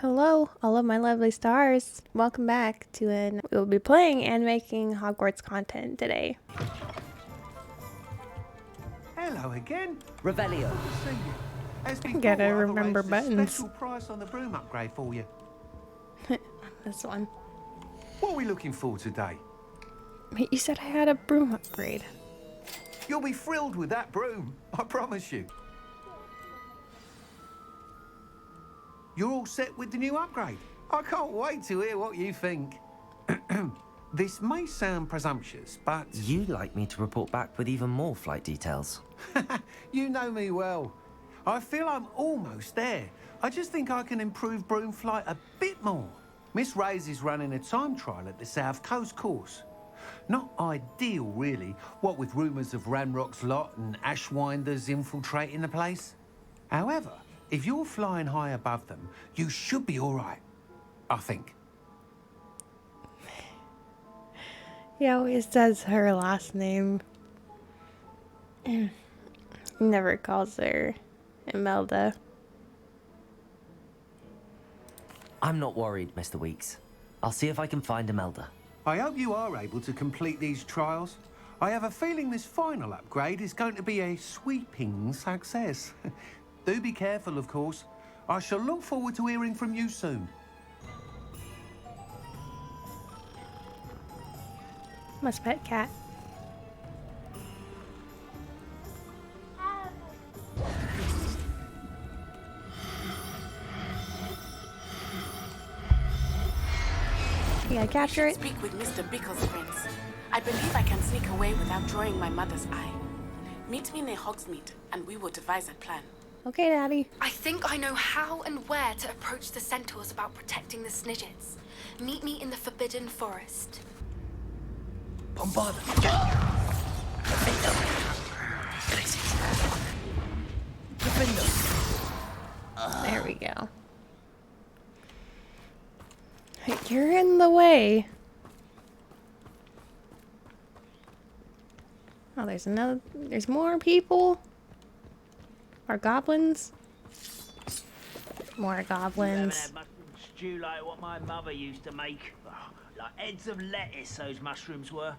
Hello, all of my lovely stars. Welcome back to we'll be playing and making Hogwarts content today. Hello again. Revelio. Good to see you. As before, Gotta I've remember arranged buttons. a special price on the broom upgrade for you. This one. What are we looking for today? You said I had a broom upgrade. You'll be thrilled with that broom, I promise you. You're all set with the new upgrade. I can't wait to hear what you think. This may sound presumptuous, but... You'd like me to report back with even more flight details. You know me well. I feel I'm almost there. I just think I can improve broom flight a bit more. Miss Ray's is running a time trial at the South Coast course. Not ideal, really, what with rumours of Ranrock's lot and Ashwinders infiltrating the place. However, if you're flying high above them, you should be all right, I think. He always says her last name. Never calls her Imelda. I'm not worried, Mr. Weeks. I'll see if I can find Imelda. I hope you are able to complete these trials. I have a feeling this final upgrade is going to be a sweeping success. Do be careful, of course. I shall look forward to hearing from you soon. My pet cat. You gotta capture it. Speak with Mr. Bickle's friends. I believe I can sneak away without drawing my mother's eye. Meet me near Hogsmeade, and we will devise a plan. Okay, Daddy. I think I know how and where to approach the Centaurs about protecting the Sniggets. Meet me in the Forbidden Forest. Bombard! There we go. You're in the way. Oh, there's more people. Or goblins. More goblins. Had mushroom stew like what my mother used to make. Oh, like heads of lettuce, those mushrooms were.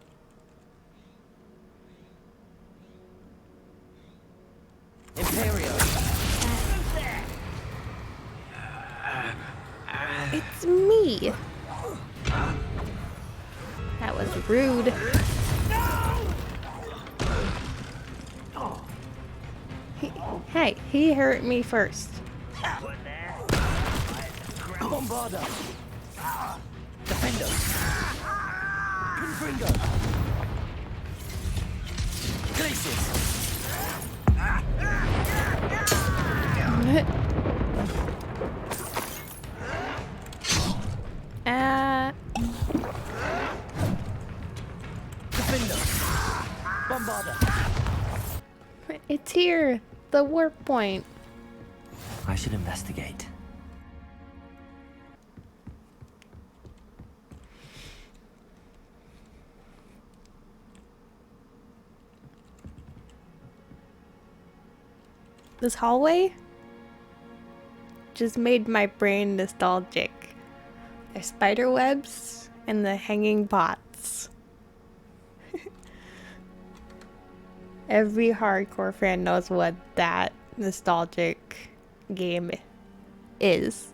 Imperio! It's me. That was rude. Hey, he hurt me first. Bombarda! Defender! Confringo! Glacius! Defender! Bombarda! It's here. The warp point. I should investigate. This hallway just made my brain nostalgic. There's spider webs and the hanging pots. Every hardcore fan knows what that nostalgic game is.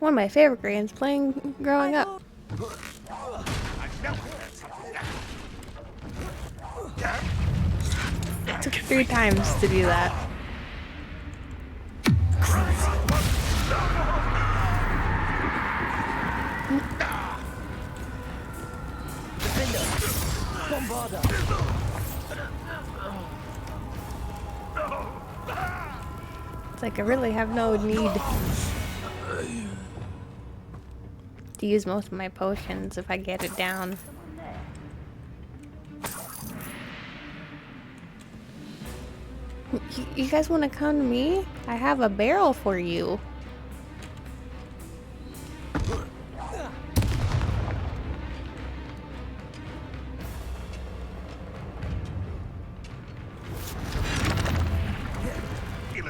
One of my favorite games playing growing up. It took 3 times to do that. It's like I really have no need to use most of my potions if I get it down. You guys want to come to me? I have a barrel for you.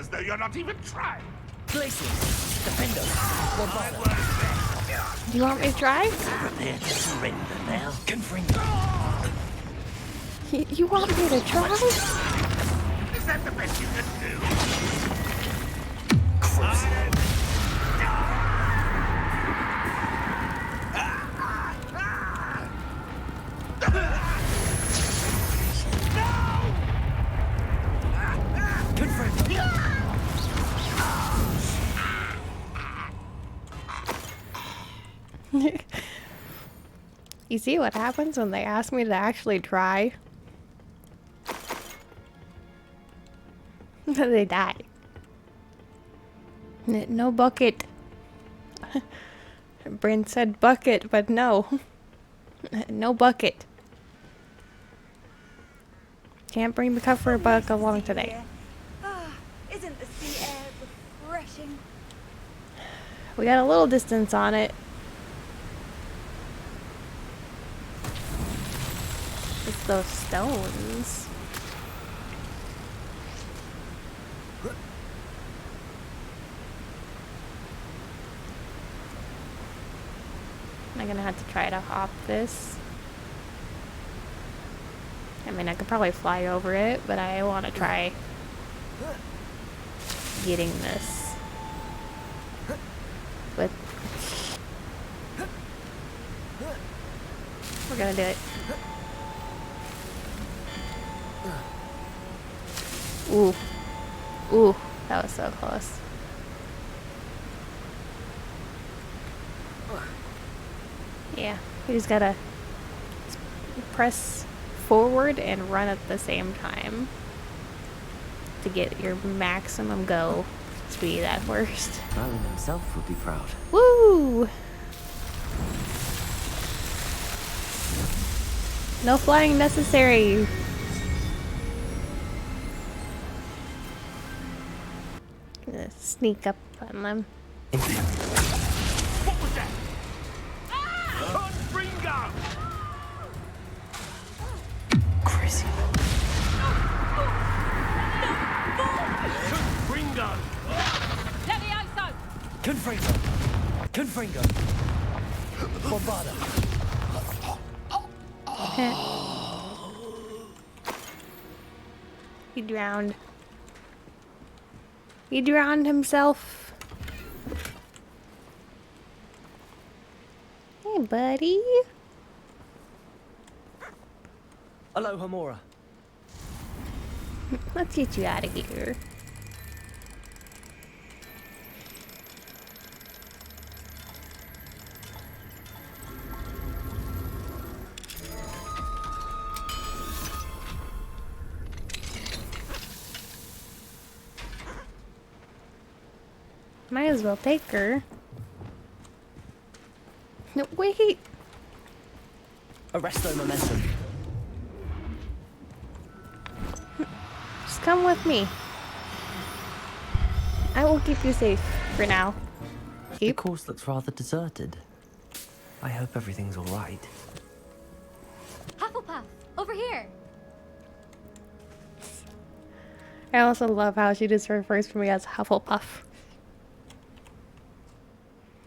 as though you're not even trying. Glaciers, defend us. One I bother. work best. Do you want me to try? Prepare to surrender now. Confringo. You want me to try? Is that the best you can do? You see what happens when they ask me to actually try? They die. No bucket. Bryn said bucket, but no. No bucket. Can't bring the cover bug along today. Isn't the sea air refreshing? We got a little distance on it. It's those stones. I'm gonna have to try to hop this. I mean, I could probably fly over it, but I want to try getting this with. We're gonna do it. Ooh. Ooh, that was so close. Yeah, you just gotta press forward and run at the same time to get your maximum go speed at first. Merlin himself would be proud. Woo! No flying necessary. Gonna sneak up on them. What was that? Confringo! Crazy. Confringo! Confringo. Confringo. Bombarda. He drowned. He drowned himself. Hey, buddy. Hello, Hamora. Let's get you out of here. Might as well take her. No, wait. Arresto momentum. Just come with me. I will keep you safe for now. The course looks rather deserted. I hope everything's all right. Hufflepuff, over here. I also love how she just refers to me as Hufflepuff.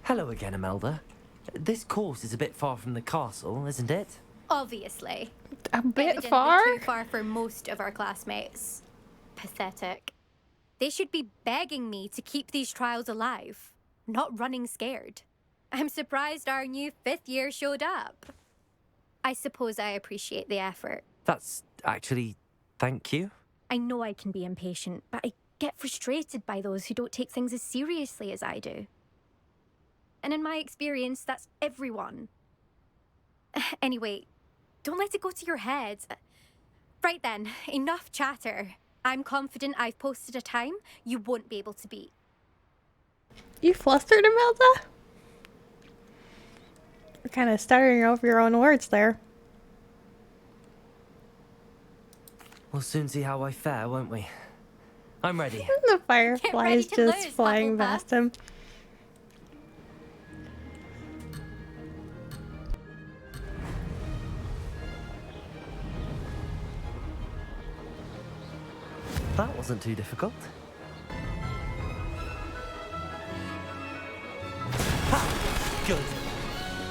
Hello again, Imelda. This course is a bit far from the castle, isn't it? Obviously. A bit Evidently far? too far for most of our classmates. Pathetic. They should be begging me to keep these trials alive, not running scared. I'm surprised our new 5th year showed up. I suppose I appreciate the effort. That's actually... thank you. I know I can be impatient, but I get frustrated by those who don't take things as seriously as I do. And in my experience, that's everyone. Anyway, don't let it go to your head. Right then, enough chatter. I'm confident I've posted a time you won't be able to beat. You flustered, Imelda? You're kind of stuttering over your own words there. We'll soon see how I fare, won't we? I'm ready. The firefly is to just lose, flying Hufflepuff. past him. That wasn't too difficult. Good.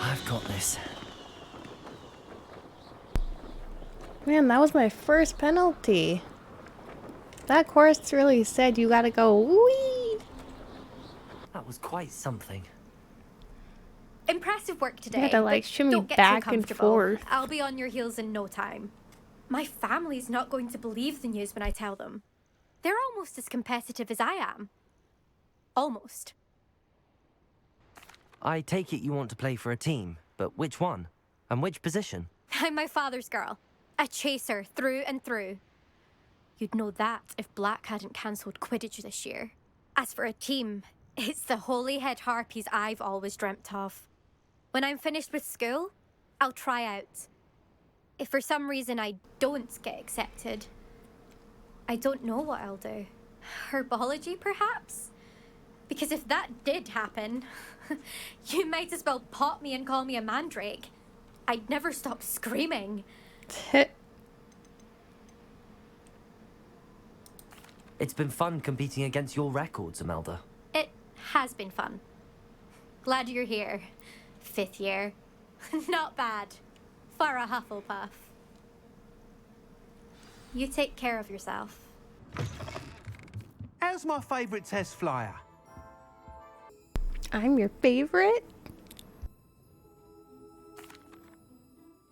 I've got this. Man, that was my first penalty. That course really said you gotta go wee. That was quite something. Impressive work today. You had to like but shimmy don't get back too and comfortable. forth. I'll be on your heels in no time. My family's not going to believe the news when I tell them. They're almost as competitive as I am. Almost. I take it you want to play for a team, but which one? And which position? I'm my father's girl. A chaser through and through. You'd know that if Black hadn't cancelled Quidditch this year. As for a team, it's the holy-head harpies I've always dreamt of. When I'm finished with school, I'll try out. If for some reason I don't get accepted, I don't know what I'll do. Herbology, perhaps? Because if that did happen, you might as well pop me and call me a mandrake. I'd never stop screaming. It's been fun competing against your records, Imelda. It has been fun. Glad you're here. 5th year. Not bad. For a Hufflepuff. You take care of yourself. How's my favourite test flyer? I'm your favorite?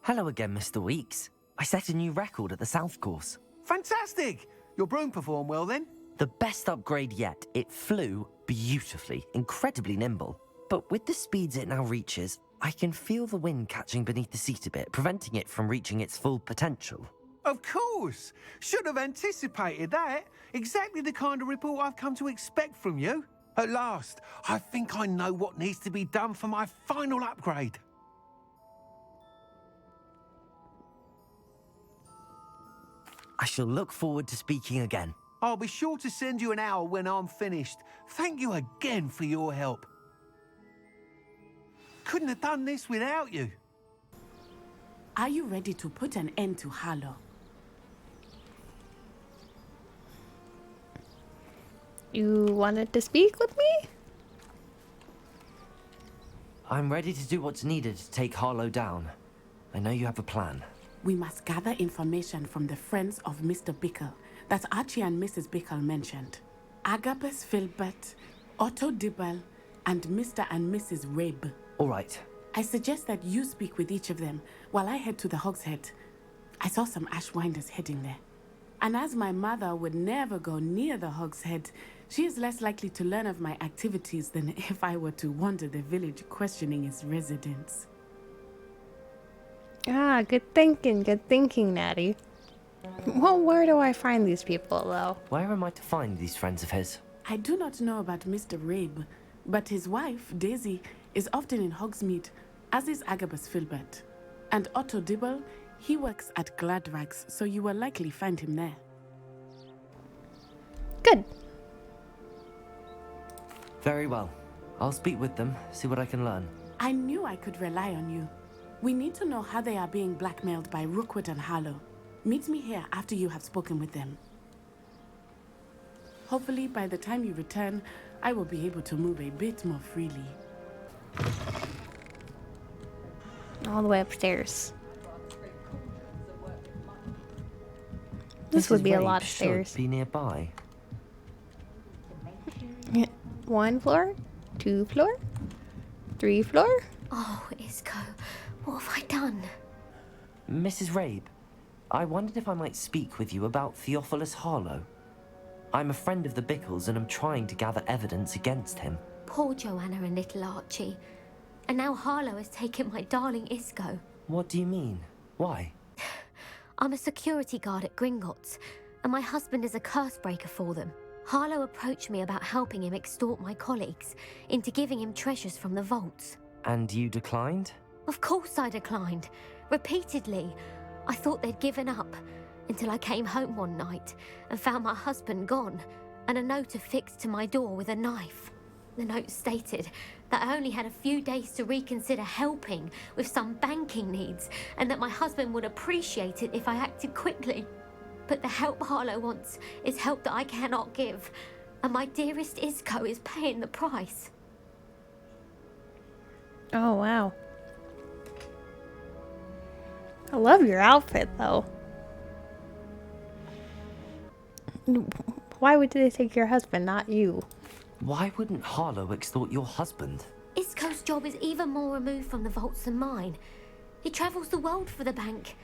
Hello again, Mr. Weeks. I set a new record at the South Course. Fantastic! Your broom performed well then? The best upgrade yet. It flew beautifully, incredibly nimble. But with the speeds it now reaches, I can feel the wind catching beneath the seat a bit, preventing it from reaching its full potential. Of course! Should have anticipated that. Exactly the kind of report I've come to expect from you. At last, I think I know what needs to be done for my final upgrade. I shall look forward to speaking again. I'll be sure to send you an hour when I'm finished. Thank you again for your help. Couldn't have done this without you. Are you ready to put an end to Harlow? You wanted to speak with me? I'm ready to do what's needed to take Harlow down. I know you have a plan. We must gather information from the friends of Mr. Bickle that Archie and Mrs. Bickle mentioned. Agabus Filbert, Otto Dibble, and Mr. and Mrs. Rabe. All right. I suggest that you speak with each of them while I head to the Hog's Head. I saw some Ashwinders heading there. And as my mother would never go near the Hog's Head, she is less likely to learn of my activities than if I were to wander the village questioning its residents. Ah, good thinking, Natty. Well, where do I find these people, though? Where am I to find these friends of his? I do not know about Mr. Rabe, but his wife, Daisy, is often in Hogsmeade, as is Agabus Filbert. And Otto Dibble, he works at Gladrags, so you will likely find him there. Good. Very well. I'll speak with them, see what I can learn. I knew I could rely on you. We need to know how they are being blackmailed by Rookwood and Harlow. Meet me here after you have spoken with them. Hopefully, by the time you return, I will be able to move a bit more freely. All the way upstairs. This would be a lot of stairs. Should be nearby. 1 floor? 2 floor? 3 floor? Oh, Isco, what have I done? Mrs. Rabe, I wondered if I might speak with you about Theophilus Harlow. I'm a friend of the Bickles and am trying to gather evidence against him. Poor Joanna and little Archie. And now Harlow has taken my darling Isco. What do you mean? Why? I'm a security guard at Gringotts, and my husband is a curse breaker for them. Harlow approached me about helping him extort my colleagues into giving him treasures from the vaults. And you declined? Of course I declined. Repeatedly. I thought they'd given up, until I came home one night and found my husband gone, and a note affixed to my door with a knife. The note stated that I only had a few days to reconsider helping with some banking needs, and that my husband would appreciate it if I acted quickly. But the help Harlow wants is help that I cannot give, and my dearest Isco is paying the price. Oh, wow. I love your outfit, though. Why would they take your husband, not you? Why wouldn't Harlow extort your husband? Isco's job is even more removed from the vaults than mine. He travels the world for the bank.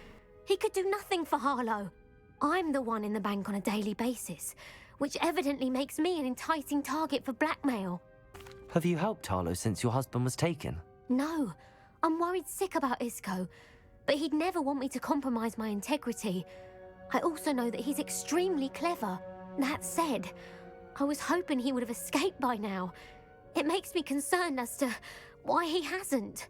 He could do nothing for Harlow. I'm the one in the bank on a daily basis, which evidently makes me an enticing target for blackmail. Have you helped Harlow since your husband was taken? No, I'm worried sick about Isco, but he'd never want me to compromise my integrity. I also know that he's extremely clever. That said, I was hoping he would have escaped by now. It makes me concerned as to why he hasn't.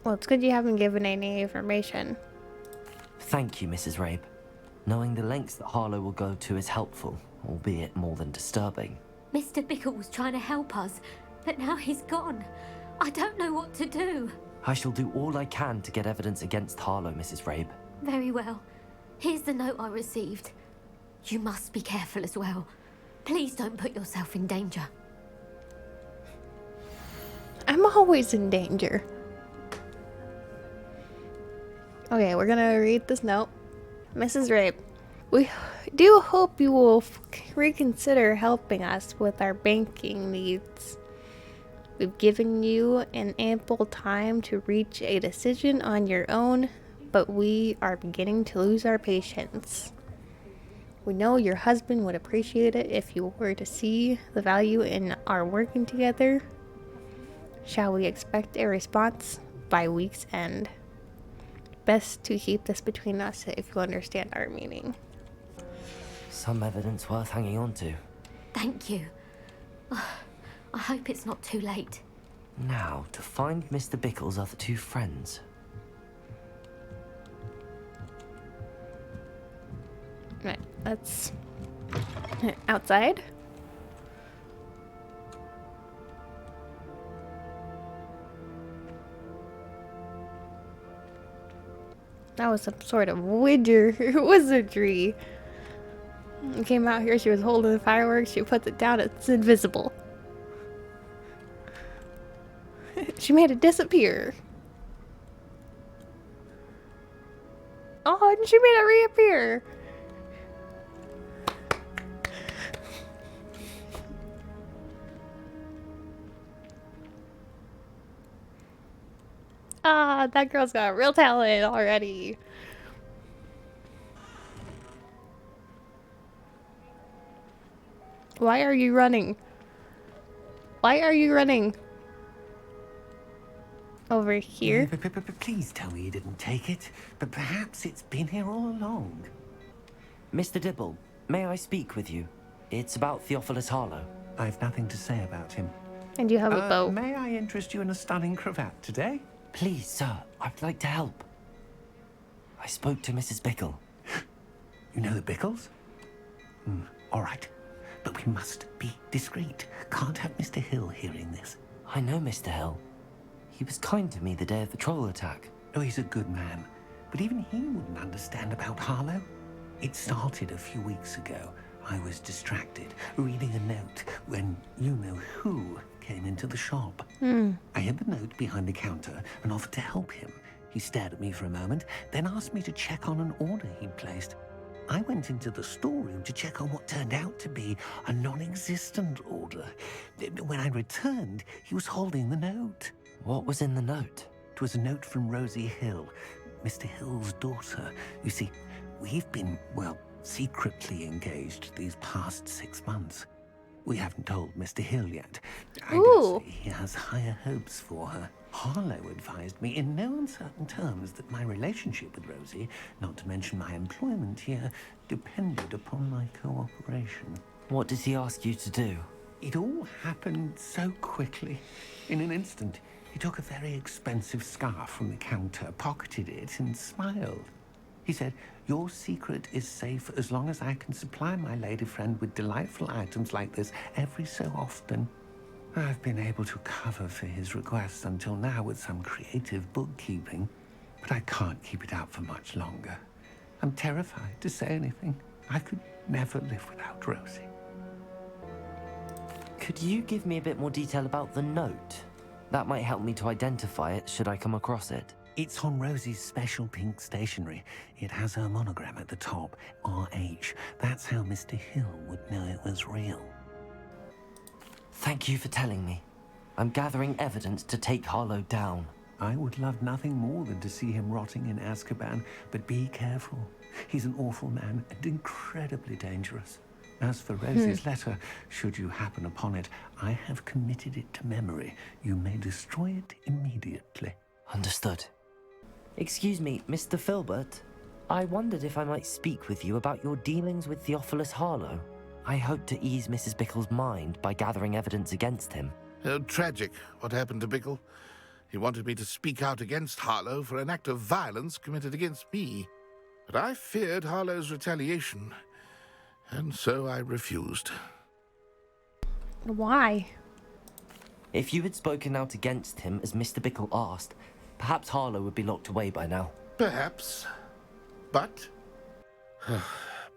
Well, it's good you haven't given any information. Thank you, Mrs. Rabe. Knowing the lengths that Harlow will go to is helpful, albeit more than disturbing. Mr. Bickle was trying to help us, but now he's gone. I don't know what to do. I shall do all I can to get evidence against Harlow, Mrs. Rabe. Very well. Here's the note I received. You must be careful as well. Please don't put yourself in danger. I'm always in danger. Okay, we're gonna read this note. Mrs. Rabe, we do hope you will reconsider helping us with our banking needs. We've given you an ample time to reach a decision on your own, but we are beginning to lose our patience. We know your husband would appreciate it if you were to see the value in our working together. Shall we expect a response by week's end? Best to keep this between us if you understand our meaning. Some evidence worth hanging on to. Thank you. I hope it's not too late. Now, to find Mr. Bickle's other two friends. Right, let's... outside? That was some sort of wizardry. Came out here, she was holding the fireworks, she puts it down, it's invisible. She made it disappear. Oh, and she made it reappear. Ah, that girl's got real talent already. Why are you running? Why are you running? Over here? Please tell me you didn't take it. But perhaps it's been here all along. Mr. Dibble, may I speak with you? It's about Theophilus Harlow. I've nothing to say about him. And you have a bow. May I interest you in a stunning cravat today? Please, sir, I'd like to help. I spoke to Mrs. Bickle. You know the Bickles? All right. But we must be discreet. Can't have Mr. Hill hearing this. I know Mr. Hill. He was kind to me the day of the troll attack. Oh, he's a good man. But even he wouldn't understand about Harlow. It started a few weeks ago. I was distracted, reading a note, when you-know-who came into the shop. I hid the note behind the counter and offered to help him. He stared at me for a moment, then asked me to check on an order he'd placed. I went into the storeroom to check on what turned out to be a non-existent order. When I returned, he was holding the note. What was in the note? It was a note from Rosie Hill, Mr. Hill's daughter. You see, we've been, well, secretly engaged these past 6 months. We haven't told Mr. Hill yet. I dare say he has higher hopes for her. Harlow advised me in no uncertain terms that my relationship with Rosie, not to mention my employment here, depended upon my cooperation. What did he ask you to do? It all happened so quickly. In an instant, he took a very expensive scarf from the counter, pocketed it, and smiled. He said, "Your secret is safe as long as I can supply my lady friend with delightful items like this every so often." I've been able to cover for his requests until now with some creative bookkeeping, but I can't keep it out for much longer. I'm terrified to say anything. I could never live without Rosie. Could you give me a bit more detail about the note? That might help me to identify it should I come across it. It's on Rosie's special pink stationery. It has her monogram at the top, RH. That's how Mr. Hill would know it was real. Thank you for telling me. I'm gathering evidence to take Harlow down. I would love nothing more than to see him rotting in Azkaban, but be careful. He's an awful man and incredibly dangerous. As for Rosie's letter, should you happen upon it, I have committed it to memory. You may destroy it immediately. Understood. Excuse me, Mr. Filbert. I wondered if I might speak with you about your dealings with Theophilus Harlow. I hope to ease Mrs. Bickle's mind by gathering evidence against him. Tragic, what happened to Bickle. He wanted me to speak out against Harlow for an act of violence committed against me. But I feared Harlow's retaliation, and so I refused. Why? If you had spoken out against him as Mr. Bickle asked, perhaps Harlow would be locked away by now. Perhaps. But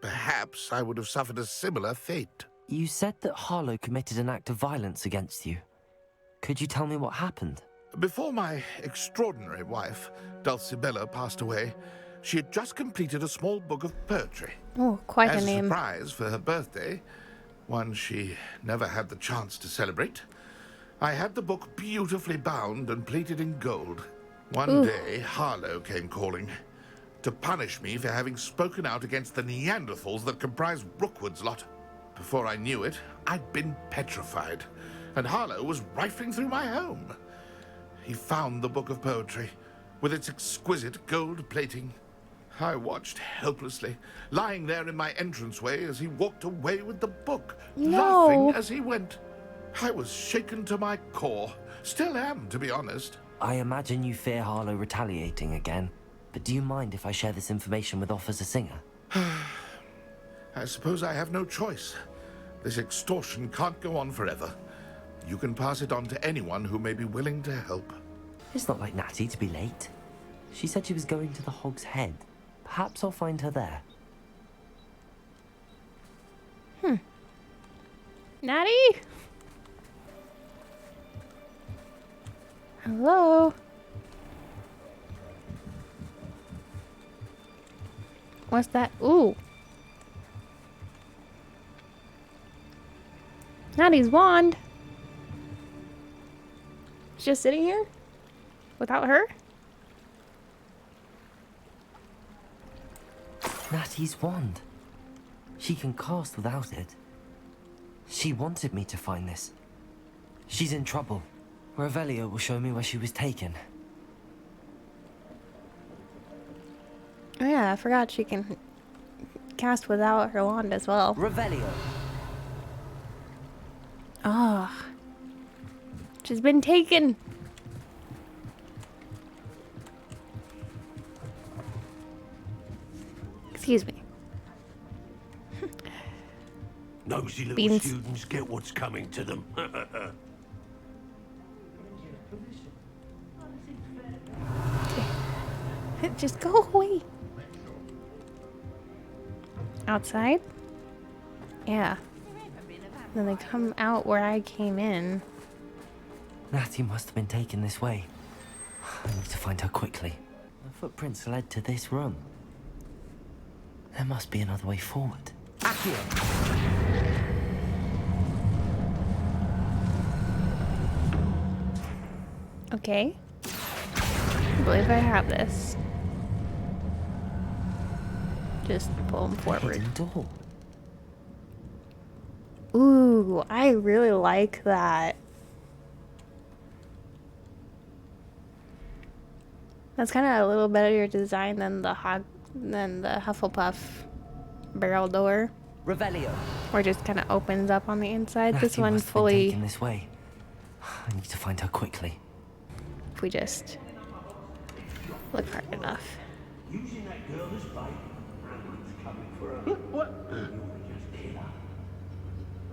perhaps I would have suffered a similar fate. You said that Harlow committed an act of violence against you. Could you tell me what happened? Before my extraordinary wife, Dulcibella, passed away, she had just completed a small book of poetry. Oh, quite a As a name. surprise for her birthday, one she never had the chance to celebrate, I had the book beautifully bound and plated in gold. One day, Harlow came calling to punish me for having spoken out against the Neanderthals that comprise Rookwood's lot. Before I knew it, I'd been petrified, and Harlow was rifling through my home. He found the book of poetry, with its exquisite gold plating. I watched helplessly, lying there in my entranceway as he walked away with the book, laughing as he went. I was shaken to my core. Still am, to be honest. I imagine you fear Harlow retaliating again, but do you mind if I share this information with Officer Singer? I suppose I have no choice. This extortion can't go on forever. You can pass it on to anyone who may be willing to help. It's not like Natty to be late. She said she was going to the Hog's Head. Perhaps I'll find her there. Natty? Hello? What's that? Ooh. Natty's wand. It's just sitting here? Without her? Natty's wand. She can cast without it. She wanted me to find this. She's in trouble. Revelio will show me where she was taken. Oh yeah, I forgot she can cast without her wand as well. Revelio! Ah. She's been taken. Excuse me. Nosy little Beans. students get what's coming to them. Just go away. Outside? Yeah. Then they come out where I came in. Natty must have been taken this way. I need to find her quickly. The footprints led to this room. There must be another way forward. Accio! Okay. I believe I have this. Just pull them forward. Hidden door. Ooh, I really like that. That's kind of a little better design than the Hufflepuff barrel door, Revelio. where it just kind of opens up on the inside. This Natty one must have been fully. taken this way. I need to find her quickly. If we just look hard enough. Using that girl as bait. Someone's coming for her. What? You'll just kill her.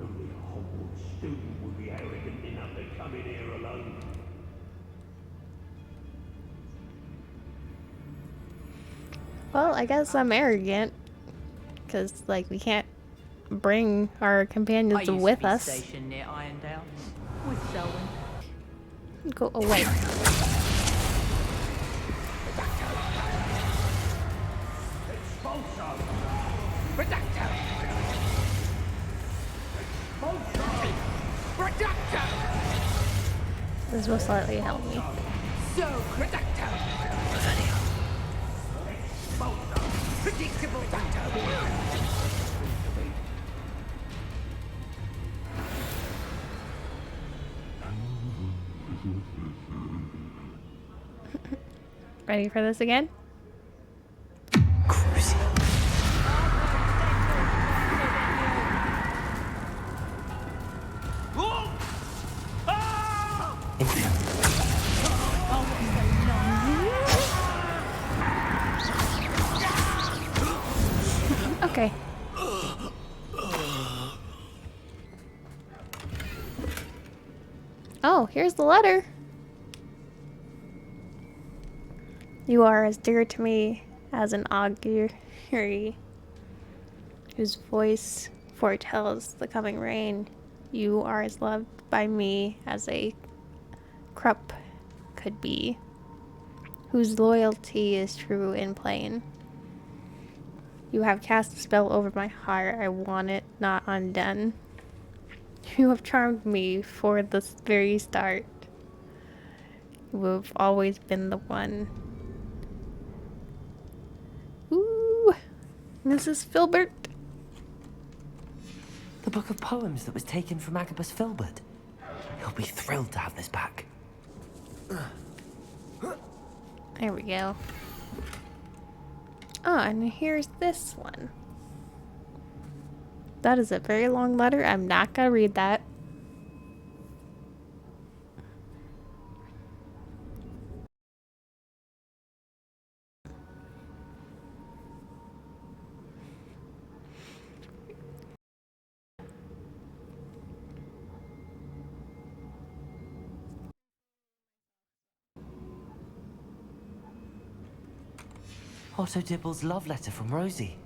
Only a Hogwarts student would be arrogant enough to come in here alone. Well, I guess I'm arrogant. Because, like, we can't bring our companions with us. Stationed near Irondale with Selwyn. Go away. This will slightly help me. Ready for this again? Okay. Oh, here's the letter. You are as dear to me as an augury whose voice foretells the coming rain. You are as loved by me as a krupp could be, whose loyalty is true and plain. You have cast a spell over my heart, I want it not undone. You have charmed me for the very start. You have always been the one. Ooh, Mrs. Filbert. The book of poems that was taken from Agabus Filbert. He'll be thrilled to have this back. There we go. Oh, and here's this one. That is a very long letter. I'm not gonna read that. Otto Dibble's love letter from Rosie.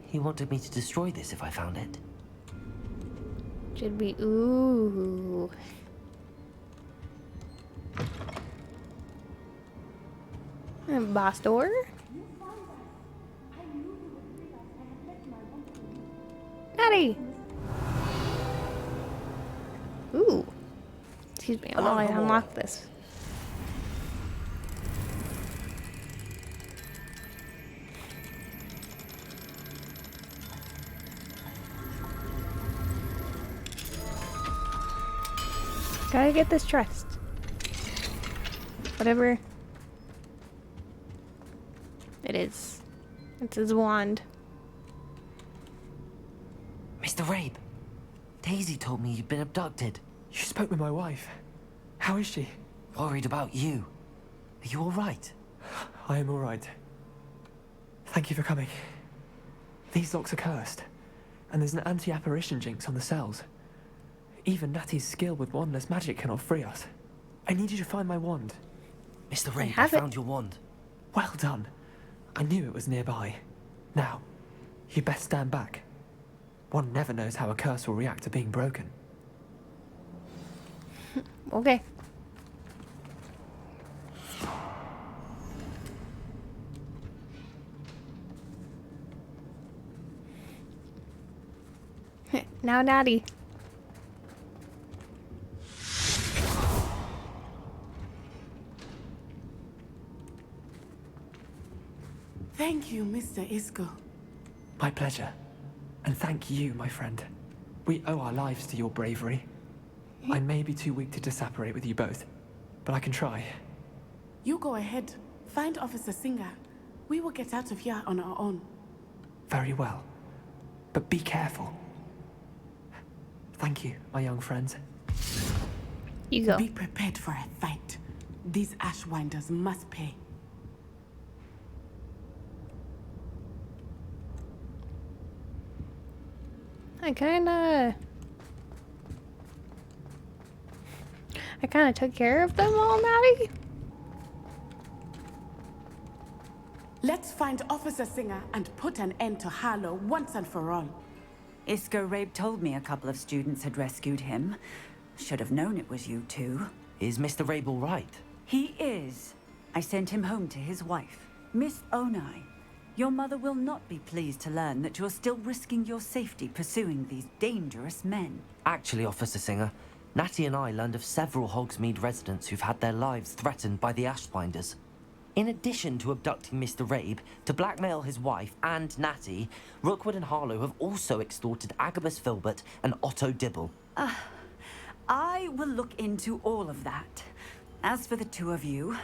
He wanted me to destroy this if I found it. Should be ooh. And boss door. Natty. Ooh. Excuse me, while I unlock this. Gotta get this chest. Whatever it is. It's his wand. Mr. Rabe, Daisy told me you'd been abducted. You spoke with my wife. How is she? Worried about you. Are you all right? I am all right. Thank you for coming. These locks are cursed, and there's an anti-apparition jinx on the cells. Even Natty's skill with wandless magic cannot free us. I need you to find my wand. Mr. Rabe, I found your wand. Well done. I knew it was nearby. Now, you best stand back. One never knows how a curse will react to being broken. Okay. Now Natty. Thank you, Mr. Isco. My pleasure. And thank you, my friend. We owe our lives to your bravery. I may be too weak to disapparate with you both, but I can try. You go ahead. Find Officer Singer. We will get out of here on our own. Very well. But be careful. Thank you, my young friends. You go. Be prepared for a fight. These Ashwinders must pay. I kinda took care of them all, Natty. Let's find Officer Singer and put an end to Harlow once and for all. Isco Rabe told me a couple of students had rescued him. Should have known it was you two. Is Mr. Rabe all right? He is. I sent him home to his wife. Miss Onai, your mother will not be pleased to learn that you're still risking your safety pursuing these dangerous men. Actually, Officer Singer, Natty and I learned of several Hogsmeade residents who've had their lives threatened by the Ashbinders. In addition to abducting Mr. Rabe to blackmail his wife and Natty, Rookwood and Harlow have also extorted Agabus Filbert and Otto Dibble. I will look into all of that. As for the two of you,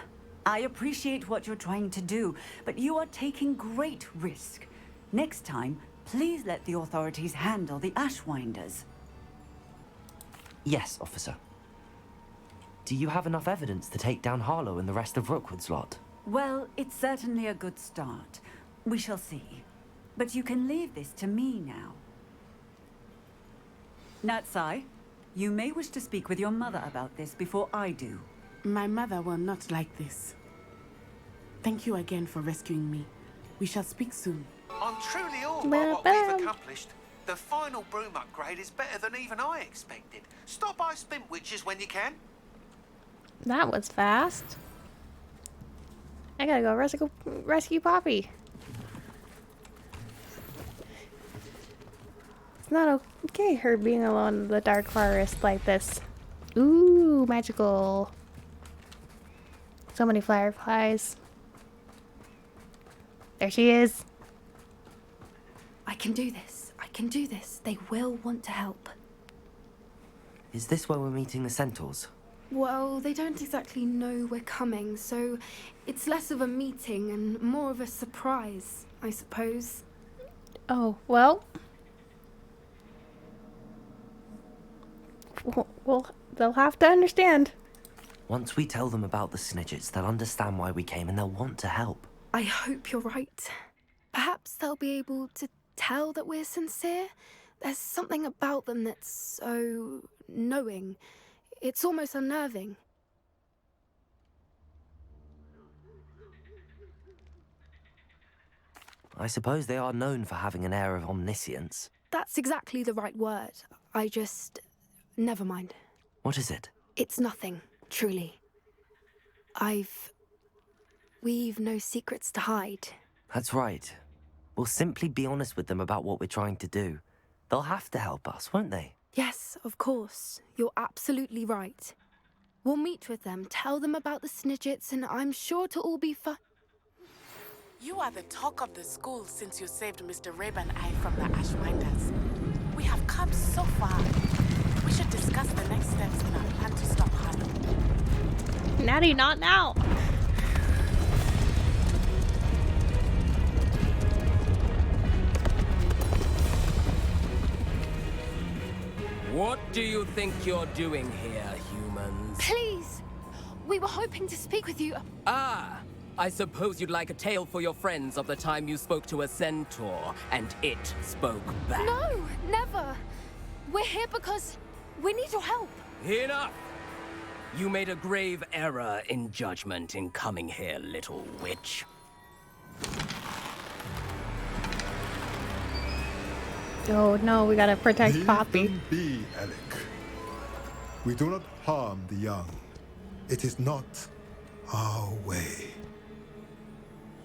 I appreciate what you're trying to do, but you are taking great risk. Next time, please let the authorities handle the Ashwinders. Yes, officer. Do you have enough evidence to take down Harlow and the rest of Rookwood's lot? Well, it's certainly a good start. We shall see. But you can leave this to me now. Natsai, you may wish to speak with your mother about this before I do. My mother will not like this. Thank you again for rescuing me. We shall speak soon. I'm truly awed by what we've accomplished. The final broom upgrade is better than even I expected. Stop by Spintwitches when you can. That was fast. I gotta go rescue Poppy. It's not okay her being alone in the dark forest like this. Ooh, magical. So many fireflies. There she is. I can do this. I can do this. They will want to help. Is this where we're meeting the Centaurs? Well, they don't exactly know we're coming, so it's less of a meeting and more of a surprise, I suppose. Oh, well, they'll have to understand. Once we tell them about the Sniggets, they'll understand why we came and they'll want to help. I hope you're right. Perhaps they'll be able to tell that we're sincere. There's something about them that's so knowing. It's almost unnerving. I suppose they are known for having an air of omniscience. That's exactly the right word. I just... never mind. What is it? It's nothing, truly. We've no secrets to hide. That's right. We'll simply be honest with them about what we're trying to do. They'll have to help us, won't they? Yes, of course. You're absolutely right. We'll meet with them, tell them about the Sniggets, and I'm sure it'll all be fun. You are the talk of the school since you saved Mr. Rabe and I from the Ashwinders. We have come so far. We should discuss the next steps in our plan to stop Harlow. Natty, not now. What do you think you're doing here, humans? Please! We were hoping to speak with you. Ah! I suppose you'd like a tale for your friends of the time you spoke to a centaur, and it spoke back. No, never! We're here because we need your help. Enough! You made a grave error in judgment in coming here, little witch. Oh no, we gotta protect Leave Poppy. them be, Alec. We do not harm the young. It is not our way.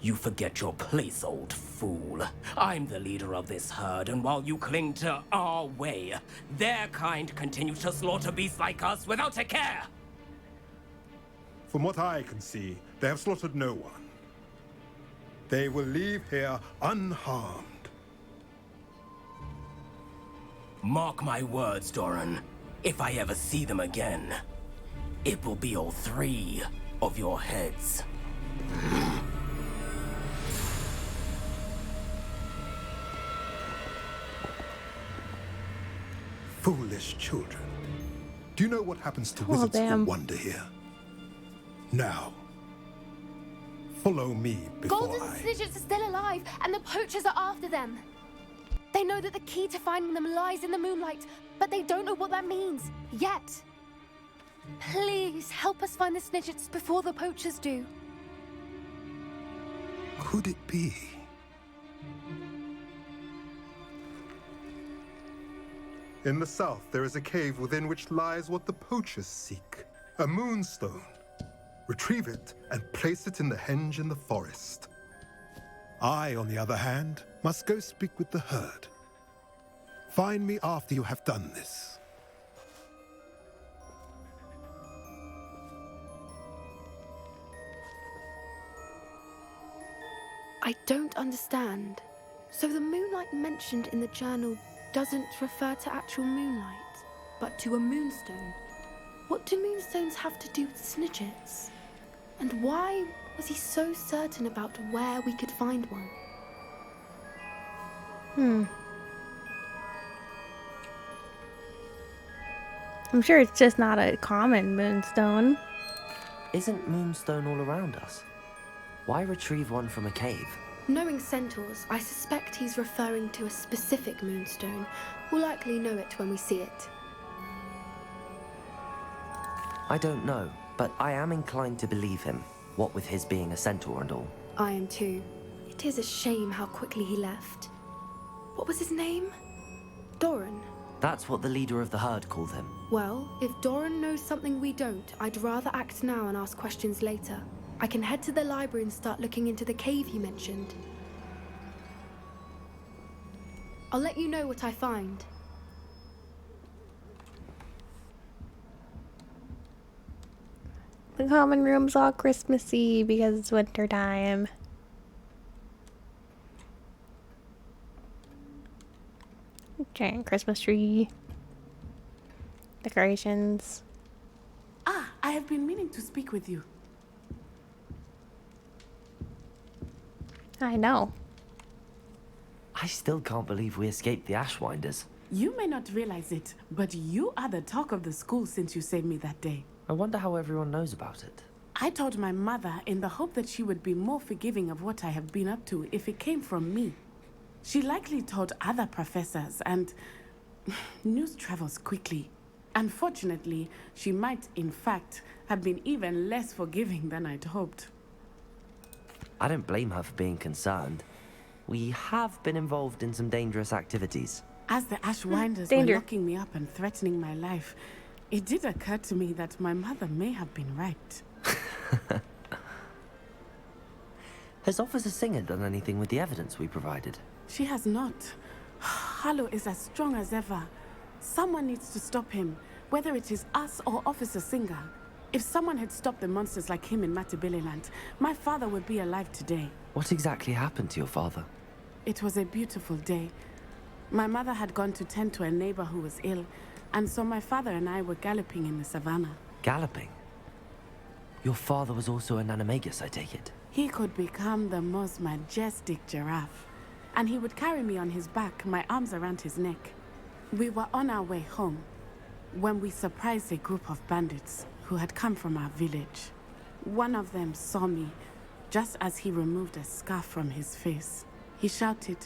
You forget your place, old fool. I'm the leader of this herd, and while you cling to our way, their kind continue to slaughter beasts like us without a care. From what I can see, they have slaughtered no one. They will leave here unharmed. Mark my words, Doran. If I ever see them again, it will be all three of your heads. Foolish children. Do you know what happens to wizards who wander here? Now, follow me before Golden Sniggets are still alive, and the poachers are after them. They know that the key to finding them lies in the moonlight, but they don't know what that means, yet. Please, help us find the Sniggets before the poachers do. Could it be? In the south, there is a cave within which lies what the poachers seek. A moonstone. Retrieve it and place it in the henge in the forest. I, on the other hand, must go speak with the herd. Find me after you have done this. I don't understand. So the moonlight mentioned in the journal doesn't refer to actual moonlight, but to a moonstone. What do moonstones have to do with Sniggets? And why was he so certain about where we could find one? I'm sure it's just not a common moonstone. Isn't moonstone all around us? Why retrieve one from a cave? Knowing Centaurs, I suspect he's referring to a specific moonstone. We'll likely know it when we see it. I don't know, but I am inclined to believe him, what with his being a centaur and all. I am too. It is a shame how quickly he left. What was his name? Doran. That's what the leader of the herd called him. Well, if Doran knows something we don't, I'd rather act now and ask questions later. I can head to the library and start looking into the cave you mentioned. I'll let you know what I find. The common room's all Christmassy because it's winter time. Giant Christmas tree. Decorations. Ah, I have been meaning to speak with you. I know. I still can't believe we escaped the Ashwinders. You may not realize it, but you are the talk of the school since you saved me that day. I wonder how everyone knows about it. I told my mother in the hope that she would be more forgiving of what I have been up to if it came from me. She likely told other professors, and news travels quickly. Unfortunately, she might, in fact, have been even less forgiving than I'd hoped. I don't blame her for being concerned. We have been involved in some dangerous activities. As the Ashwinders were locking me up and threatening my life, it did occur to me that my mother may have been right. Has Officer Singer done anything with the evidence we provided? She has not. Harlow is as strong as ever. Someone needs to stop him, whether it is us or Officer Singer. If someone had stopped the monsters like him in Matabeleland, my father would be alive today. What exactly happened to your father? It was a beautiful day. My mother had gone to tend to a neighbor who was ill, and so my father and I were galloping in the savannah. Galloping? Your father was also an animagus, I take it? He could become the most majestic giraffe, and he would carry me on his back, my arms around his neck. We were on our way home when we surprised a group of bandits who had come from our village. One of them saw me just as he removed a scarf from his face. He shouted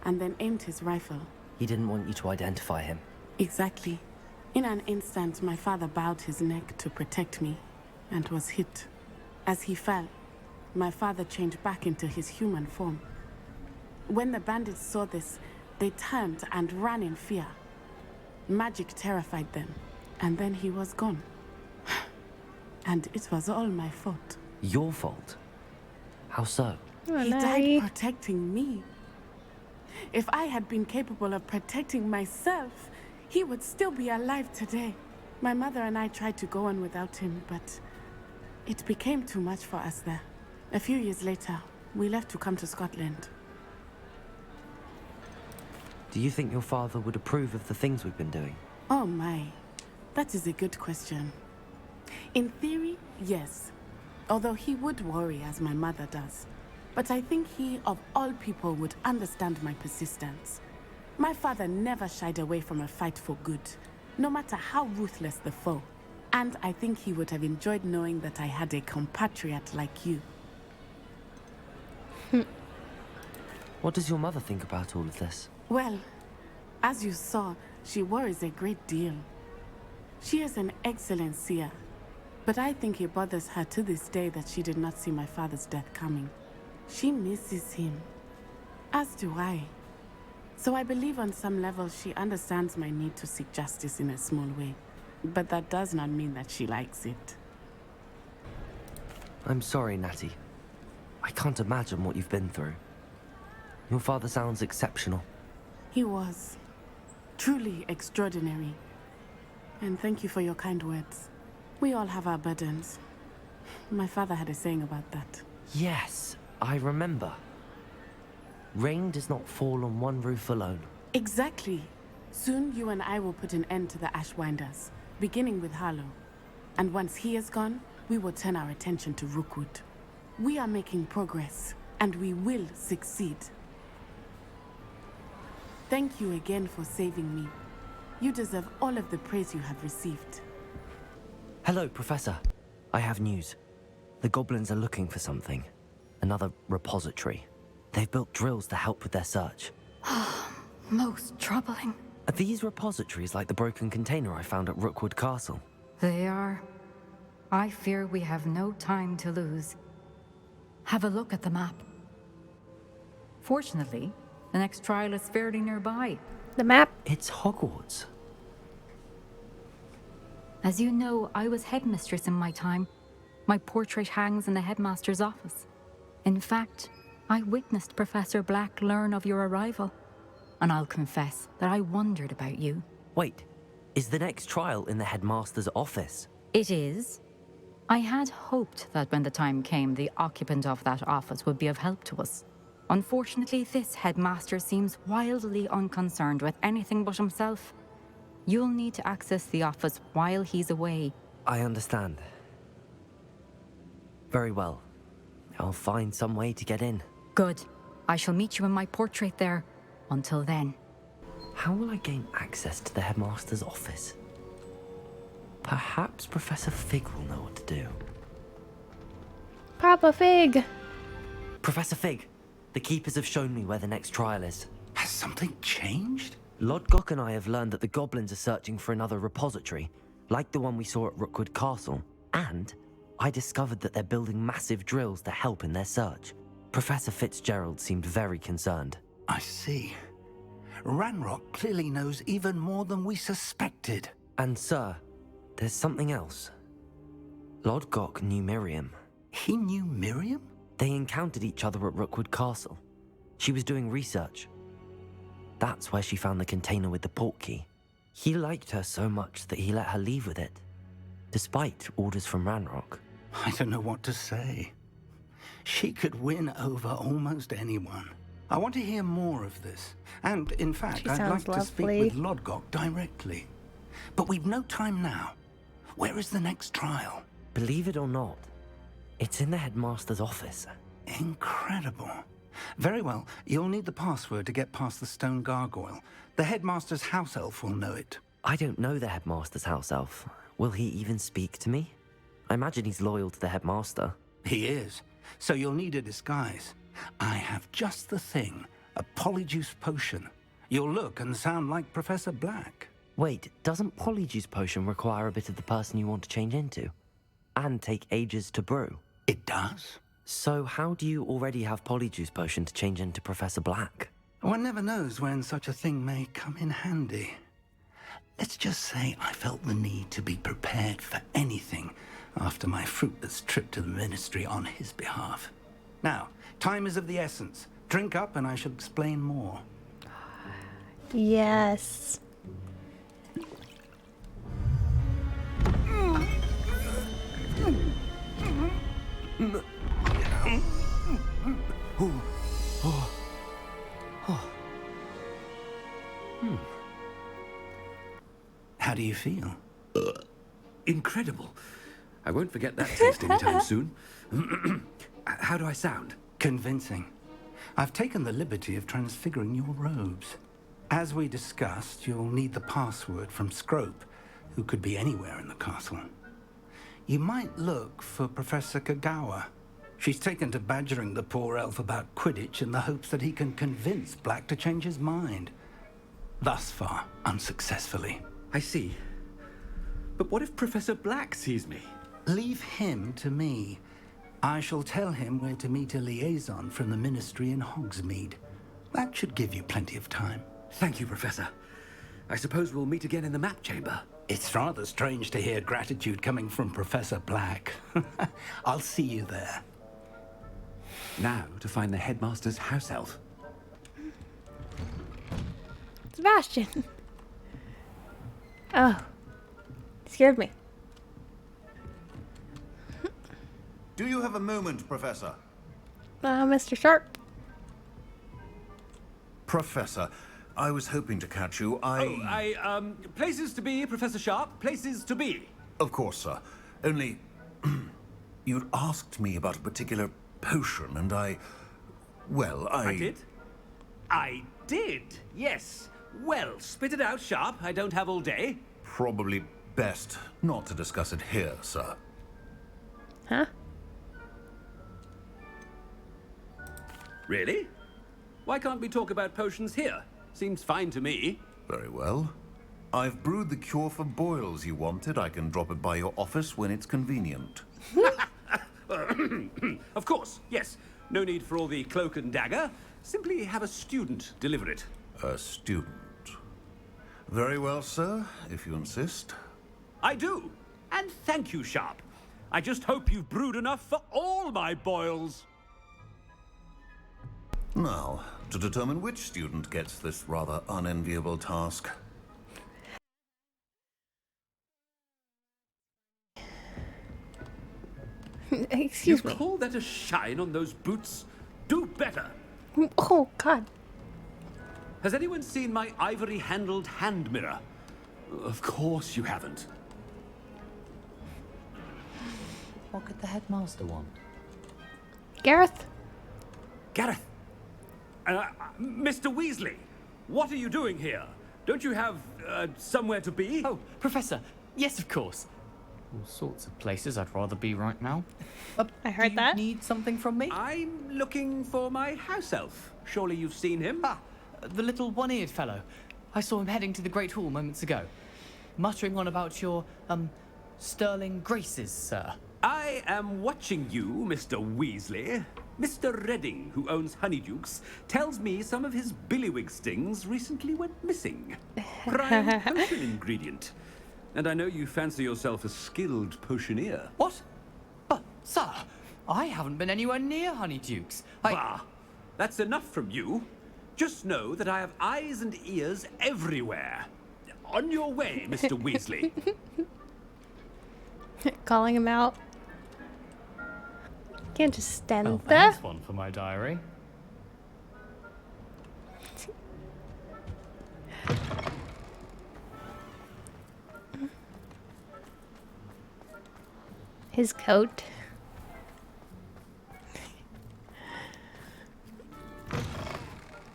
and then aimed his rifle. He didn't want you to identify him. Exactly. In an instant, my father bowed his neck to protect me and was hit. As he fell, my father changed back into his human form. When the bandits saw this, they turned and ran in fear. Magic terrified them, and then he was gone. And it was all my fault. Your fault? How so? He died protecting me. If I had been capable of protecting myself, he would still be alive today. My mother and I tried to go on without him, but it became too much for us there. A few years later, we left to come to Scotland. Do you think your father would approve of the things we've been doing? Oh my, that is a good question. In theory, yes. Although he would worry as my mother does. But I think he, of all people, would understand my persistence. My father never shied away from a fight for good, no matter how ruthless the foe. And I think he would have enjoyed knowing that I had a compatriot like you. What does your mother think about all of this? Well, as you saw, she worries a great deal. She is an excellent seer, but I think it bothers her to this day that she did not see my father's death coming. She misses him, as do I. So I believe on some level she understands my need to seek justice in a small way. But that does not mean that she likes it. I'm sorry, Natty. I can't imagine what you've been through. Your father sounds exceptional. He was. Truly extraordinary. And thank you for your kind words. We all have our burdens. My father had a saying about that. Yes, I remember. Rain does not fall on one roof alone. Exactly. Soon you and I will put an end to the Ashwinders, beginning with Harlow. And once he is gone, we will turn our attention to Rookwood. We are making progress, and we will succeed. Thank you again for saving me. You deserve all of the praise you have received. Hello, Professor. I have news. The goblins are looking for something. Another repository. They've built drills to help with their search. Most troubling. Are these repositories like the broken container I found at Rookwood Castle? They are. I fear we have no time to lose. Have a look at the map. Fortunately, the next trial is fairly nearby. The map? It's Hogwarts. As you know, I was headmistress in my time. My portrait hangs in the headmaster's office. In fact, I witnessed Professor Black learn of your arrival. And I'll confess that I wondered about you. Wait, is the next trial in the headmaster's office? It is. I had hoped that when the time came, the occupant of that office would be of help to us. Unfortunately, this headmaster seems wildly unconcerned with anything but himself. You'll need to access the office while he's away. I understand. Very well. I'll find some way to get in. Good. I shall meet you in my portrait there. Until then. How will I gain access to the headmaster's office? Perhaps Professor Fig will know what to do. Papa Fig! Professor Fig, the keepers have shown me where the next trial is. Has something changed? Lodgok and I have learned that the goblins are searching for another repository, like the one we saw at Rookwood Castle, and I discovered that they're building massive drills to help in their search. Professor Fitzgerald seemed very concerned. I see. Ranrock clearly knows even more than we suspected. And sir, there's something else. Lodgok knew Miriam. He knew Miriam? They encountered each other at Rookwood Castle. She was doing research. That's where she found the container with the portkey. He liked her so much that he let her leave with it, despite orders from Ranrock. I don't know what to say. She could win over almost anyone. I want to hear more of this. And, in fact, I'd like to speak with Lodgok directly. But we've no time now. Where is the next trial? Believe it or not, it's in the headmaster's office. Incredible. Very well. You'll need the password to get past the stone gargoyle. The headmaster's house elf will know it. I don't know the headmaster's house elf. Will he even speak to me? I imagine he's loyal to the headmaster. He is. So you'll need a disguise. I have just the thing. A Polyjuice potion. You'll look and sound like Professor Black. Wait, doesn't Polyjuice potion require a bit of the person you want to change into? And take ages to brew? It does. So how do you already have Polyjuice potion to change into Professor Black? One never knows when such a thing may come in handy. Let's just say I felt the need to be prepared for anything after my fruitless trip to the ministry on his behalf. Now, time is of the essence. Drink up and I shall explain more. Yes. How do you feel? Incredible. I won't forget that taste anytime soon. How do I sound? Convincing. I've taken the liberty of transfiguring your robes. As we discussed, you'll need the password from Scrope, who could be anywhere in the castle. You might look for Professor Kagawa. She's taken to badgering the poor elf about Quidditch in the hopes that he can convince Black to change his mind. Thus far, unsuccessfully. I see. But what if Professor Black sees me? Leave him to me. I shall tell him where to meet a liaison from the ministry in Hogsmeade. That should give you plenty of time. Thank you, Professor. I suppose we'll meet again in the map chamber. It's rather strange to hear gratitude coming from Professor Black. I'll see you there. Now to find the headmaster's house elf. Sebastian. Oh. Scared me. Do you have a moment, Professor? Mr. Sharp. Professor, I was hoping to catch you. Places to be, Professor Sharp. Places to be. Of course, sir. Only, you'd asked me about a particular potion, and I did? I did, yes. Well, spit it out, Sharp. I don't have all day. Probably best not to discuss it here, sir. Huh? Really? Why can't we talk about potions here? Seems fine to me. Very well. I've brewed the cure for boils you wanted. I can drop it by your office when it's convenient. Of course, yes. No need for all the cloak and dagger. Simply have a student deliver it. A student. Very well, sir, if you insist. I do. And thank you, Sharp. I just hope you've brewed enough for all my boils. Now, to determine which student gets this rather unenviable task. Excuse me. You call that a shine on those boots? Do better. Oh, God. Has anyone seen my ivory-handled hand mirror? Of course you haven't. What could the headmaster want? Gareth? Gareth! Mr. Weasley, what are you doing here? Don't you have, somewhere to be? Oh, Professor, yes, of course. All sorts of places I'd rather be right now. I heard that. Need something from me? I'm looking for my house elf. Surely you've seen him? Ah, the little one-eared fellow. I saw him heading to the Great Hall moments ago. Muttering on about your, sterling graces, sir. I am watching you, Mr. Weasley. Mr. Redding, who owns Honeydukes, tells me some of his billywig stings recently went missing. Prime potion ingredient. And I know you fancy yourself a skilled potioneer. What? But, sir, I haven't been anywhere near Honeydukes. Bah! That's enough from you. Just know that I have eyes and ears everywhere. On your way, Mr. Weasley. Calling him out. Can't just stand there. That's one for my diary. His coat.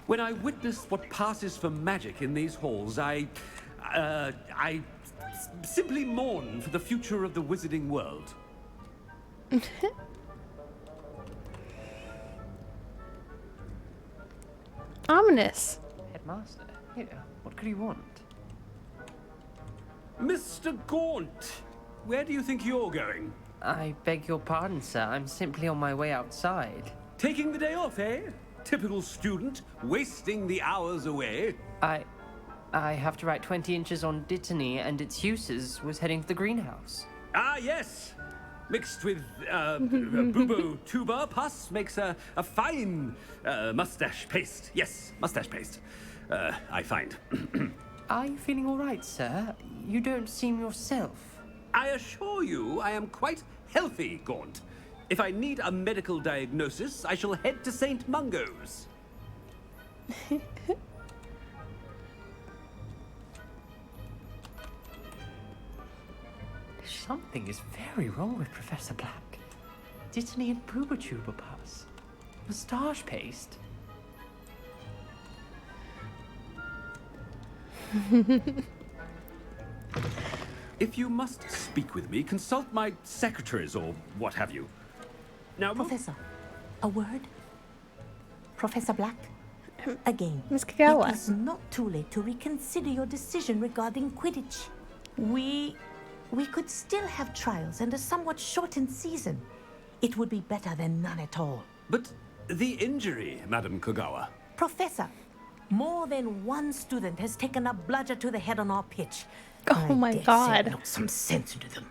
When I witness what passes for magic in these halls, I simply mourn for the future of the wizarding world. Ominous. Headmaster, here, what could he want? Mr. Gaunt, where do you think you're going? I beg your pardon, sir. I'm simply on my way outside. Taking the day off, eh? Typical student, wasting the hours away. I have to write 20 inches on Dittany and its uses. Was heading to the greenhouse. Ah, yes. Mixed with bubo tuber pus makes a fine mustache paste. Yes, mustache paste. I find. Are you feeling all right, sir? You don't seem yourself. I assure you I am quite healthy, Gaunt. If I need a medical diagnosis, I shall head to St. Mungo's. Something is very wrong with Professor Black. Dittany and Boobertuber pus. Moustache paste. If you must speak with me, consult my secretaries or what have you. Now, Professor, a word? Professor Black? Again, Miss Kagawa. It is not too late to reconsider your decision regarding Quidditch. We could still have trials and a somewhat shortened season. It would be better than none at all. But the injury, Madam Kagawa. Professor, more than one student has taken a bludger to the head on our pitch. Oh my God. Knocked some sense into them.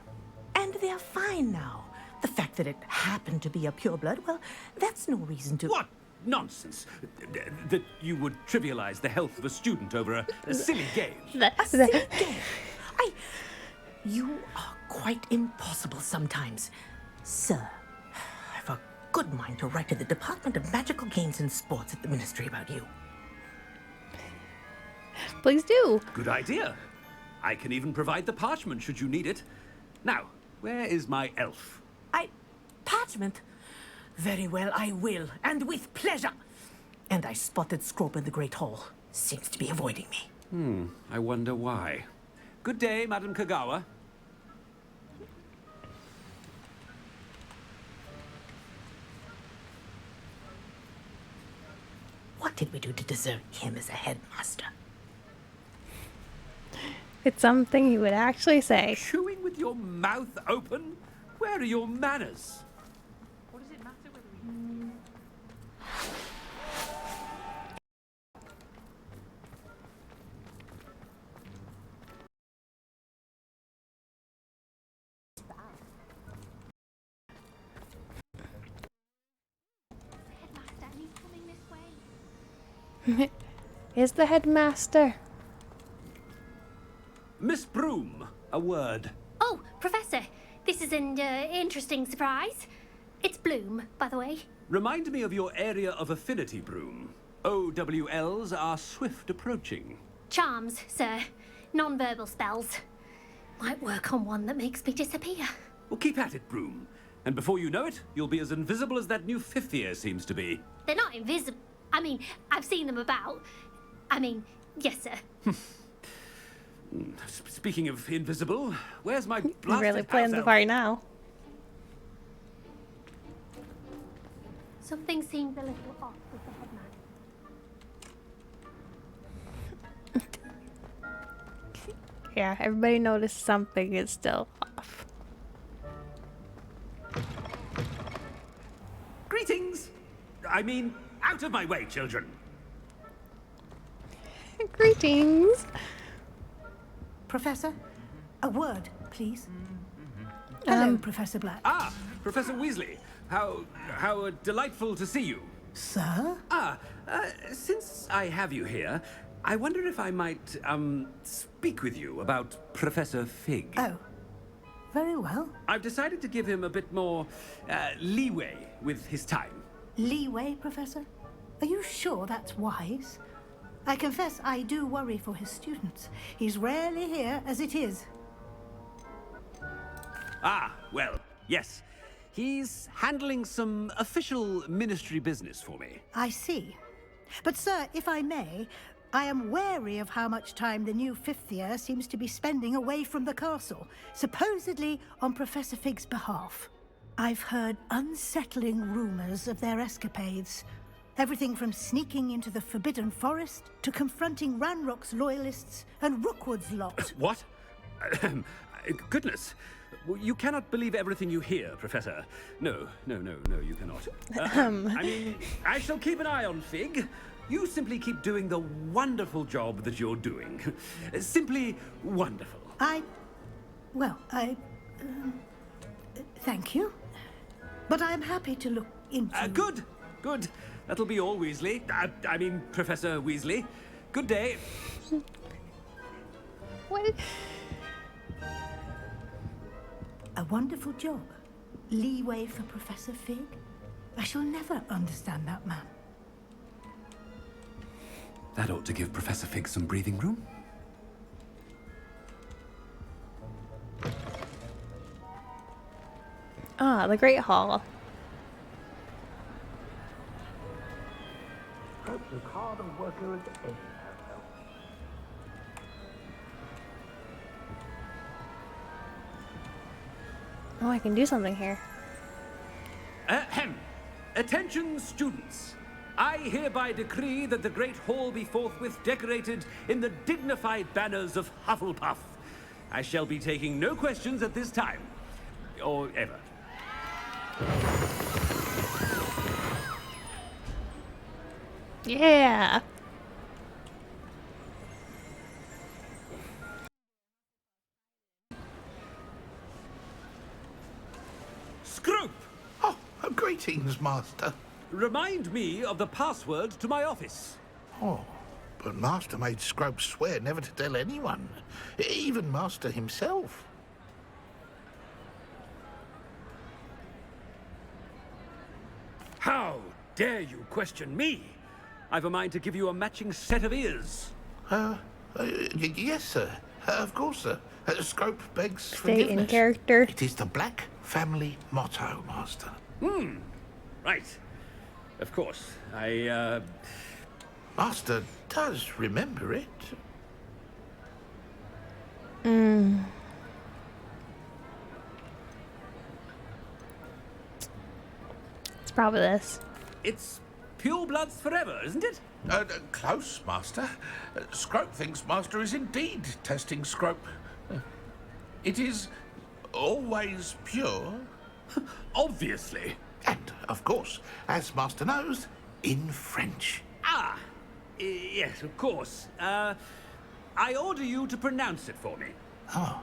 And they're fine now. The fact that it happened to be a pureblood, well, that's no reason to... What nonsense! That you would trivialize the health of a student over a silly game. A silly game? You are quite impossible sometimes. Sir, I've a good mind to write to the Department of Magical Games and Sports at the Ministry about you. Please do. Good idea. I can even provide the parchment should you need it. Now, where is my elf? Parchment? Very well, I will, and with pleasure. And I spotted Scrope in the Great Hall. Seems to be avoiding me. I wonder why. Good day, Madam Kagawa. What did we do to deserve him as a headmaster? It's something you would actually say. Chewing with your mouth open? Where are your manners? What does it matter whether we... Is the headmaster? Miss Broom, a word. Oh, Professor, this is an interesting surprise. It's Bloom, by the way. Remind me of your area of affinity, Broom. OWLs are swift approaching. Charms, sir. Non-verbal spells. Might work on one that makes me disappear. Well, keep at it, Broom. And before you know it, you'll be as invisible as that new fifth year seems to be. They're not invisible. I mean, I've seen them about. I mean, yes, sir. Speaking of invisible, where's my You're blasted really playing house the elf? part now. Something seems a little off with the headman. Yeah, everybody noticed something is still off. Greetings! I mean, out of my way, children! Greetings! Professor, a word, please. Hello, Professor Black. Ah, Professor Weasley. How delightful to see you. Sir? Since I have you here, I wonder if I might, speak with you about Professor Fig. Oh, very well. I've decided to give him a bit more, leeway with his time. Leeway, Professor? Are you sure that's wise? I confess I do worry for his students. He's rarely here as it is. Ah, well, yes. He's handling some official ministry business for me. I see. But, sir, if I may, I am wary of how much time the new fifth year seems to be spending away from the castle, supposedly on Professor Fig's behalf. I've heard unsettling rumors of their escapades. Everything from sneaking into the Forbidden Forest to confronting Ranrock's loyalists and Rookwood's lot. What? Goodness. You cannot believe everything you hear, Professor. No, you cannot. I mean, I shall keep an eye on Fig. You simply keep doing the wonderful job that you're doing. Simply wonderful. Thank you. But I'm happy to look into... Good. That'll be all, Weasley. I mean, Professor Weasley. Good day. What? A wonderful job. Leeway for Professor Fig? I shall never understand that man. That ought to give Professor Fig some breathing room. Ah, the Great Hall. Perhaps as hard a worker as any. Oh, I can do something here. Ahem. Attention, students. I hereby decree that the Great Hall be forthwith decorated in the dignified banners of Hufflepuff. I shall be taking no questions at this time. Or ever. Yeah. Scrope! Oh, greetings, Master. Remind me of the password to my office. Oh, but Master made Scrope swear never to tell anyone, even Master himself. How dare you question me? I've a mind to give you a matching set of ears. Yes, sir. Of course, sir. Scrope begs Stay forgiveness. in character. It is the Black family motto, Master. Right. Of course. Master does remember it. It's probably this. It's pure bloods forever, isn't it? Close, Master. Scrope thinks Master is indeed testing Scrope. It is always pure. Obviously. And, of course, as Master knows, in French. Yes, of course. I order you to pronounce it for me. Oh,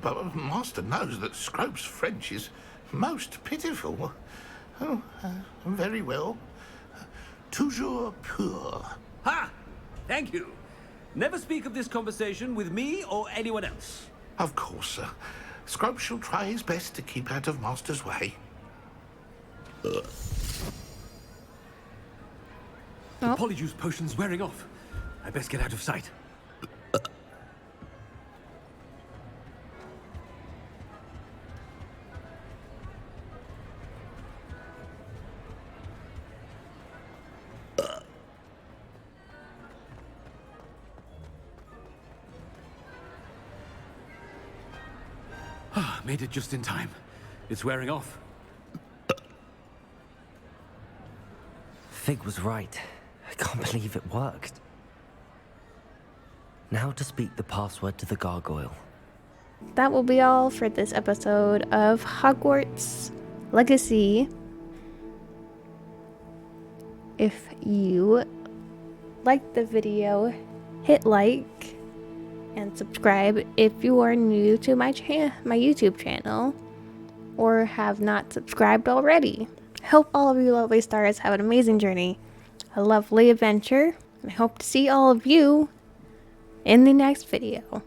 but Master knows that Scrope's French is most pitiful. Oh, very well. Toujours pur. Ha! Thank you. Never speak of this conversation with me or anyone else. Of course, sir. Scrope shall try his best to keep out of Master's way. The Polyjuice potion's wearing off. I best get out of sight. Made it just in time. It's wearing off. Fig was right. I can't believe it worked. Now to speak the password to the gargoyle. That will be all for this episode of Hogwarts Legacy. If you liked the video, hit like and subscribe if you are new to my YouTube channel or have not subscribed already. I hope all of you lovely stars have an amazing journey, a lovely adventure, and I hope to see all of you in the next video.